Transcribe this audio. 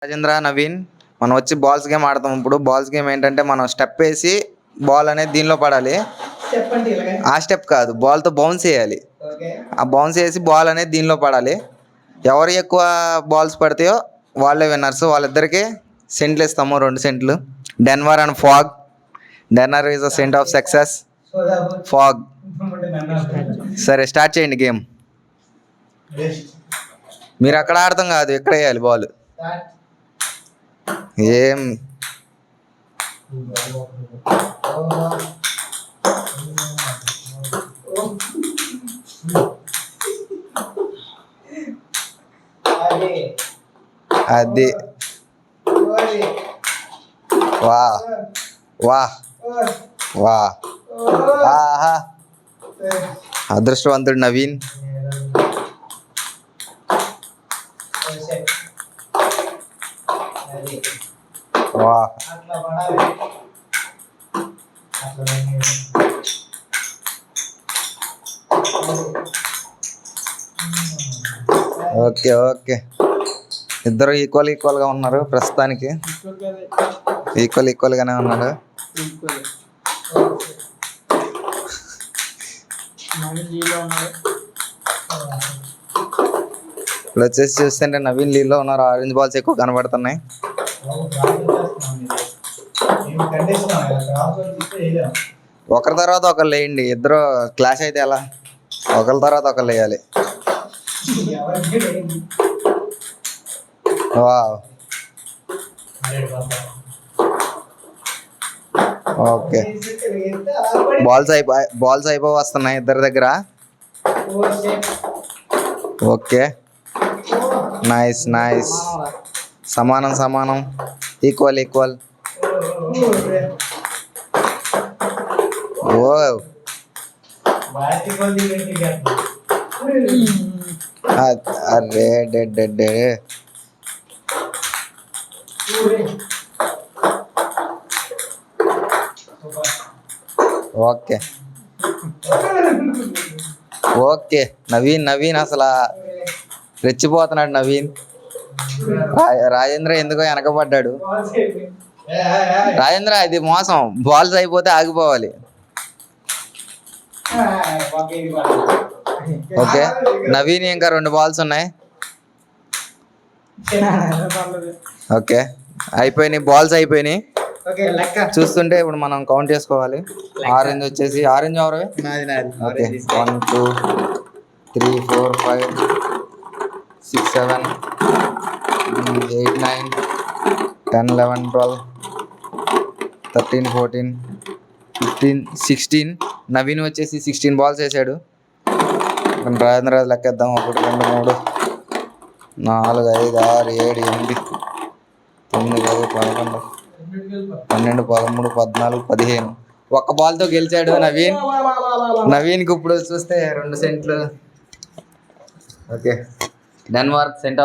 రాజేంద్ర, నవీన్, మనం వచ్చి balls game ఆడతాం. ఇప్పుడు బాల్స్ గేమ్ ఏంటంటే మనం స్టెప్ వేసి బాల్ అనేది దీనిలో పడాలి. ఆ స్టెప్ కాదు, బాల్తో బౌన్స్ వేయాలి. ఆ బౌన్స్ వేసి బాల్ అనేది దీనిలో పడాలి. ఎవరు ఎక్కువ బాల్స్ పడతాయో వాళ్ళే విన్నర్స్. వాళ్ళిద్దరికి సెంట్లు ఇస్తాము, 2 సెంట్లు. Denver and fog. Denver is the scent of success, fog. సరే, స్టార్ట్ చేయండి గేమ్. మీరు అక్కడ ఆడతాం కాదు, ఇక్కడ వేయాలి బాల్. ఏం అది వా వా వా ఆహా, అదృష్టవంతుడు నవీన్. వా ఓకే ఓకే, ఇద్దరు ఈక్వల్గా ఉన్నారు ప్రస్తుతానికి. ఈక్వల్గానే ఉన్నారు. ఇప్పుడు వచ్చేసి చూస్తుంటే నవీన్ లీడ్లో ఉన్నారు. ఆరెంజ్ బాల్స్ ఎక్కువ కనబడుతున్నాయి. ఒకరి తర్వాత ఒకరు వేయండి. ఇద్దరు క్లాష్ అయితే ఎలా? ఒకరి తర్వాత ఒకరు వేయాలి. ఓకే, బాల్స్ అయిపో వస్తున్నాయి ఇద్దరి దగ్గర. Okay, nice nice. సమానం, ఈక్వల్. ఓ అరే డెడ్. ఓకే నవీన్ అసలు రెచ్చిపోతున్నాడు నవీన్. రాజేంద్ర ఎందుకో వెనకబడ్డాడు. రాజేంద్ర, ఇది మోసం. బాల్స్ అయిపోతే ఆగిపోవాలి. ఓకే, నవీన్ ఇంకా 2 బాల్స్ ఉన్నాయి. ఓకే, అయిపోయినాయి, బాల్స్ అయిపోయినాయి. చూస్తుంటే ఇప్పుడు మనం కౌంట్ చేసుకోవాలి. ఆరెంజ్ వచ్చేసి, ఆరెంజ్ ఎవరు? ఓకే, 1 2 3 4 5 6 7 8 9 10 11 12 13 14 15 16. నవీన్ వచ్చేసి 16 బాల్స్ వేసాడు. రాజేంద్ర లెక్కేద్దాం. 1 2 3 4 5 6 7 8 9 10 11 12 13 14 15. ఒక్క బాల్తో గెలిచాడు నవీన్కి ఇప్పుడు చూస్తే 2 సెంట్లు. Okay, Denmark cent